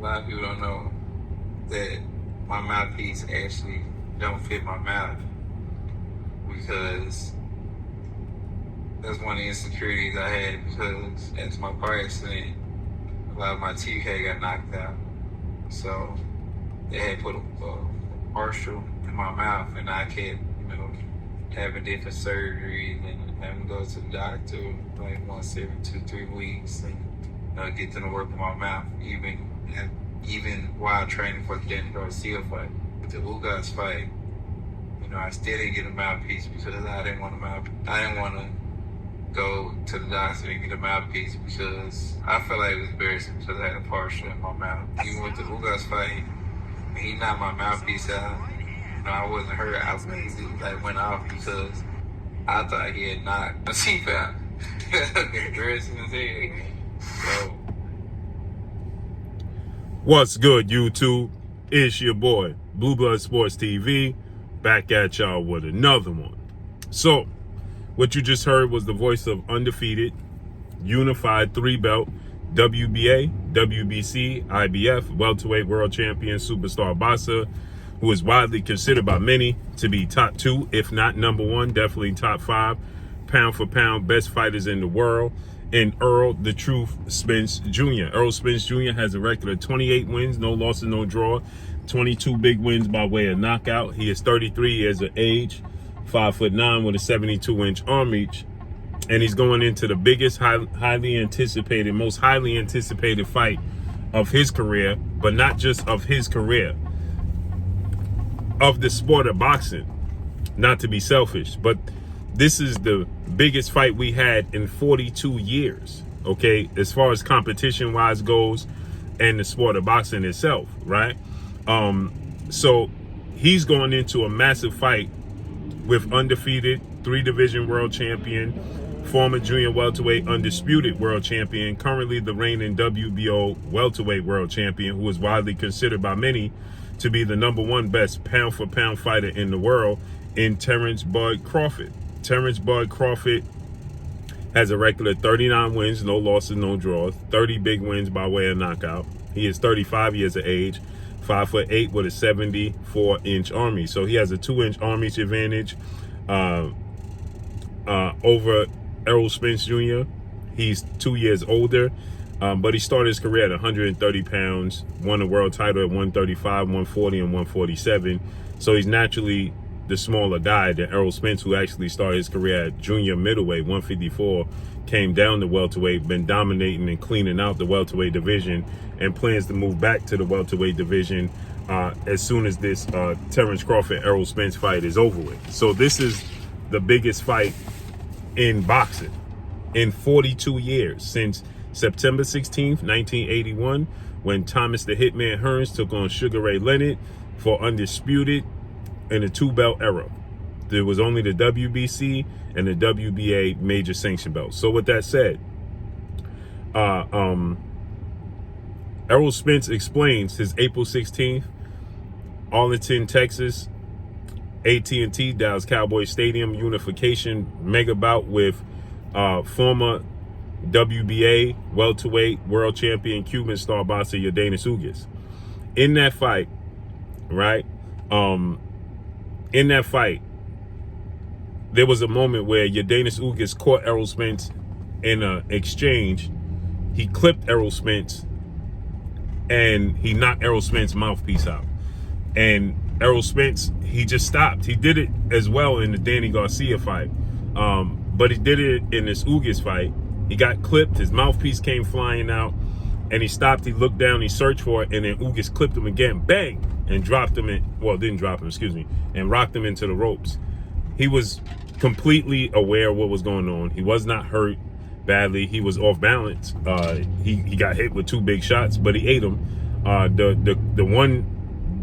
lot of people don't know that my mouthpiece actually don't fit my mouth because that's one of the insecurities I had because after my car accident, a lot of my teeth had got knocked out. So they had put a partial in my mouth and I kept, having different surgeries and having to go to the doctor like once every 2-3 weeks and get them to work with my mouth, even while training for the Danny Garcia fight. With the Ugas fight, I still didn't get a mouthpiece because I didn't want to go to the doctor and get a mouthpiece because I felt like it was embarrassing because I had a partial in my mouth. Even with the Ugas fight, he knocked my mouthpiece out. I wasn't hurt. I was lazy. Went off because I thought he had knocked my teeth out. Embarrassing as hell. So. What's good, YouTube? It's your boy, Blue Blood Sports TV, back at y'all with another one. So, what you just heard was the voice of undefeated, unified 3-belt, WBA, WBC, IBF, welterweight world champion, superstar boxer, who is widely considered by many to be top 2, if not number 1, definitely top 5, pound for pound, best fighters in the world, and Errol the Truth Spence Jr. Errol Spence Jr. has a record of 28 wins, no losses, no draw, 22 big wins by way of knockout. He is 33 years of age, 5'9" with a 72-inch arm reach, and he's going into the biggest, most highly anticipated fight of his career, but not just of his career, of the sport of boxing. Not to be selfish, but this is the biggest fight we had in 42 years, okay, as far as competition wise goes and the sport of boxing itself, right? So he's going into a massive fight with undefeated 3-division world champion, former junior welterweight undisputed world champion, currently the reigning WBO welterweight world champion, who is widely considered by many to be the number 1 best pound for pound fighter in the world, in Terrence Bud Crawford. Terrence Bud Crawford has a record of 39 wins, no losses, no draws, 30 big wins by way of knockout. He is 35 years of age, 5'8" with a 74-inch arm reach. So he has a 2-inch arm reach advantage over Errol Spence Jr. He's 2 years older, but he started his career at 130 pounds, won a world title at 135, 140, and 147. So he's naturally the smaller guy than Errol Spence, who actually started his career at junior middleweight, 154, came down to welterweight, been dominating and cleaning out the welterweight division, and plans to move back to the welterweight division as soon as this Terrence Crawford-Errol Spence fight is over with. So this is the biggest fight in boxing in 42 years, since September 16th, 1981, when Thomas the Hitman Hearns took on Sugar Ray Leonard for undisputed in the 2-belt era. There was only the WBC and the WBA major sanction belts. So with that said, Errol Spence explains his April 16th, Arlington, Texas, AT&T Dallas Cowboys Stadium unification mega bout with former WBA welterweight world champion Cuban star boxer Yordenis Ugas. In that fight, right? In that fight, there was a moment where Yordenis Ugas caught Errol Spence in an exchange. He clipped Errol Spence and he knocked Errol Spence's mouthpiece out. And Errol Spence, he just stopped. He did it as well in the Danny Garcia fight, but he did it in this Ugas fight. He got clipped, his mouthpiece came flying out, and he stopped, he looked down, he searched for it, and then Ugas clipped him again, bang, and dropped him in, well, didn't drop him, excuse me, and rocked him into the ropes. He was completely aware of what was going on. He was not hurt badly. He was off balance. He got hit with 2 big shots, but he ate them. The one,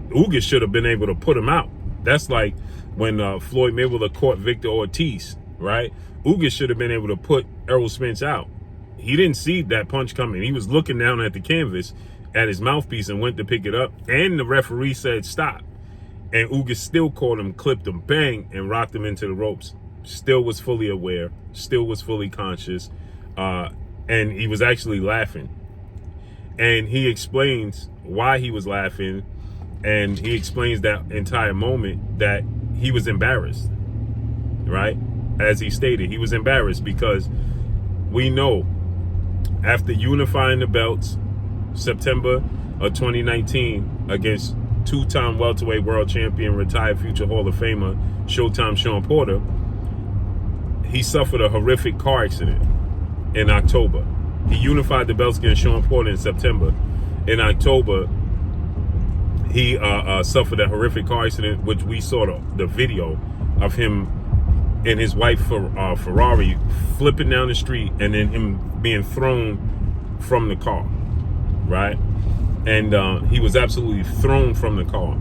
Ugas should have been able to put him out. That's like when Floyd Mayweather caught Victor Ortiz, right? Ugas should have been able to put Errol Spence out. He didn't see that punch coming. He was looking down at the canvas at his mouthpiece and went to pick it up, and the referee said stop. And Ugas still caught him, clipped him, bang, and rocked him into the ropes. Still was fully aware, still was fully conscious, and he was actually laughing. And he explains why he was laughing, and he explains that entire moment that he was embarrassed, right? As he stated, he was embarrassed because we know after unifying the belts September of 2019 against two-time welterweight world champion, retired future Hall of Famer, Showtime Shawn Porter, he suffered a horrific car accident in October. He unified the belts against Shawn Porter in September. In October, he suffered a horrific car accident, which we saw the video of him and his wife Ferrari flipping down the street, and then him being thrown from the car, right? And he was absolutely thrown from the car.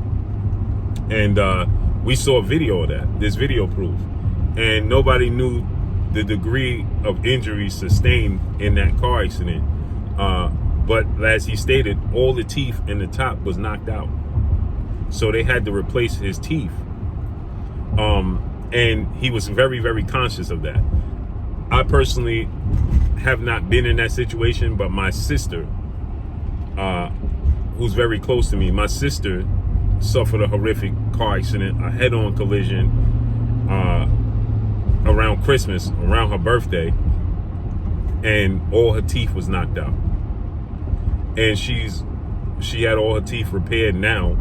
And we saw a video of that, this video proof. And nobody knew the degree of injury sustained in that car accident. But as he stated, all the teeth in the top was knocked out. So they had to replace his teeth. And he was very, very conscious of that. I personally have not been in that situation, but my sister, who's very close to me, my sister suffered a horrific car accident, a head-on collision, around Christmas, around her birthday, and all her teeth was knocked out. And she had all her teeth repaired now,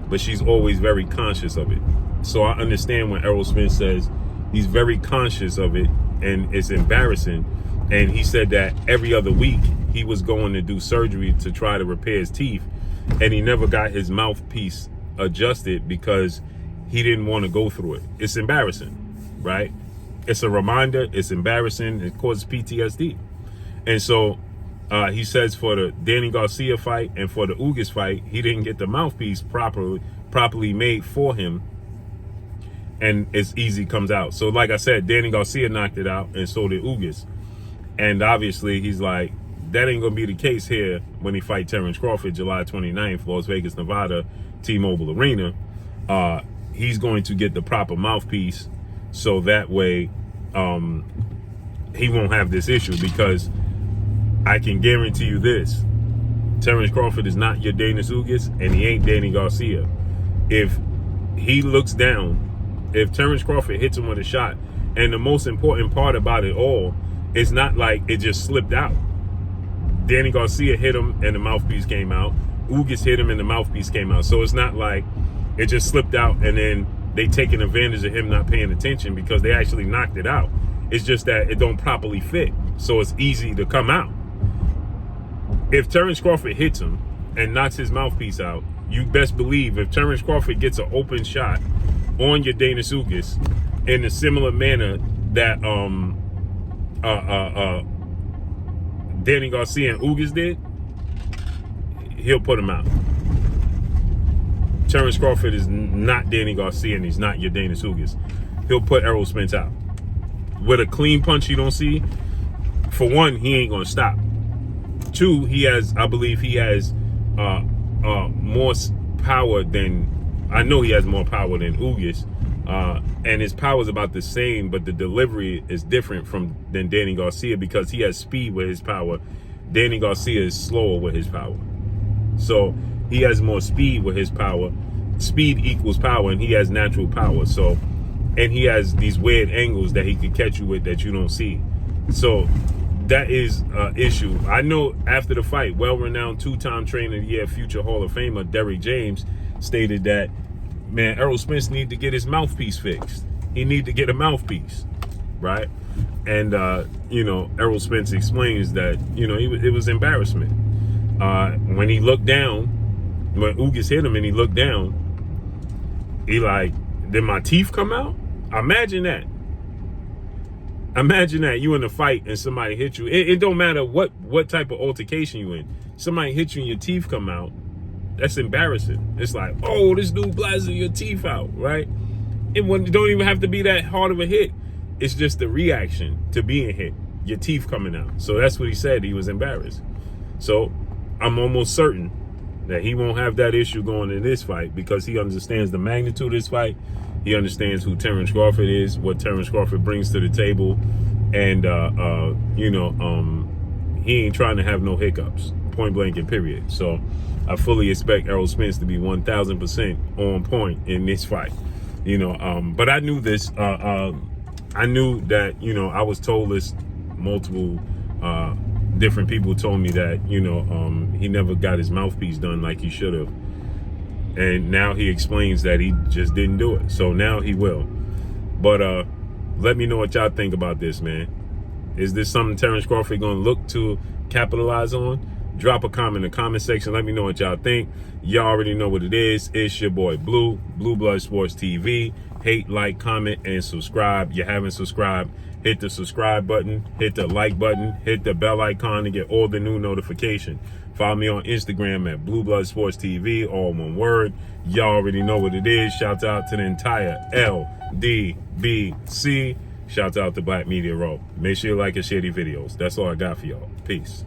but she's always very conscious of it. So I understand when Errol Spence says he's very conscious of it and it's embarrassing. And he said that every other week he was going to do surgery to try to repair his teeth, and he never got his mouthpiece adjusted because he didn't want to go through it. It's embarrassing, right? It's a reminder. It's embarrassing. It causes PTSD. And so he says for the Danny Garcia fight and for the Ugas fight, he didn't get the mouthpiece properly made for him, and it's easy comes out. So like I said, Danny Garcia knocked it out, and so did Ugas. And obviously he's like, that ain't gonna be the case here when he fight Terrence Crawford July 29th, Las Vegas, Nevada, T-Mobile Arena. He's going to get the proper mouthpiece, so that way he won't have this issue, because I can guarantee you this: Terrence Crawford is not your Daniel Ugas, and he ain't Danny Garcia. If he looks down, if Terrence Crawford hits him with a shot, and the most important part about it all, it's not like it just slipped out. Danny Garcia hit him and the mouthpiece came out. Ugas hit him and the mouthpiece came out. So it's not like it just slipped out and then they taking advantage of him not paying attention, because they actually knocked it out. It's just that it don't properly fit, so it's easy to come out. If Terrence Crawford hits him and knocks his mouthpiece out, you best believe if Terrence Crawford gets an open shot on your Dana Ugas in a similar manner that Danny Garcia and Ugas did, he'll put him out. Terrence Crawford is not Danny Garcia, and he's not your Dana Ugas. He'll put Errol Spence out. With a clean punch you don't see, for one, he ain't gonna stop. Two, I believe he has more power than, I know he has more power than Ugas, and his power is about the same, but the delivery is different than Danny Garcia, because he has speed with his power. Danny Garcia is slower with his power. So he has more speed with his power. Speed equals power, and he has natural power. So, and he has these weird angles that he could catch you with that you don't see. So that is an issue. I know after the fight, well-renowned two-time trainer of the year, future Hall of Famer Derrick James stated that, man, Errol Spence need to get his mouthpiece fixed. He need to get a mouthpiece, right? And Errol Spence explains that it was embarrassment. When he looked down, when Ugas hit him and he looked down, he like, did my teeth come out? Imagine that. Imagine that you in a fight and somebody hit you. It don't matter what type of altercation you in. Somebody hit you and your teeth come out. That's embarrassing. It's like, oh, this dude blasted your teeth out, right? It don't even have to be that hard of a hit. It's just the reaction to being hit, your teeth coming out. So that's what he said. He was embarrassed. So I'm almost certain that he won't have that issue going in this fight, because he understands the magnitude of this fight. He understands who Terrence Crawford is, what Terrence Crawford brings to the table, and he ain't trying to have no hiccups. point blank and period. So I fully expect Errol Spence to be 1,000% on point in this fight. But I knew this. I knew that, I was told this multiple different people told me that, he never got his mouthpiece done like he should have. And now he explains that he just didn't do it. So now he will. But let me know what y'all think about this, man. Is this something Terrence Crawford going to look to capitalize on? Drop a comment in the comment section. Let me know what y'all think. Y'all already know what it is. It's your boy Blue Blood Sports TV. Hate, like, comment, and subscribe. You haven't subscribed, hit the subscribe button, hit the like button, hit the bell icon to get all the new notifications. Follow me on Instagram at Blue Blood Sports TV, all one word. Y'all already know what it is. Shout out to the entire LDBC. Shout out to Black Media Row. Make sure you like and share these videos. That's all I got for y'all. Peace.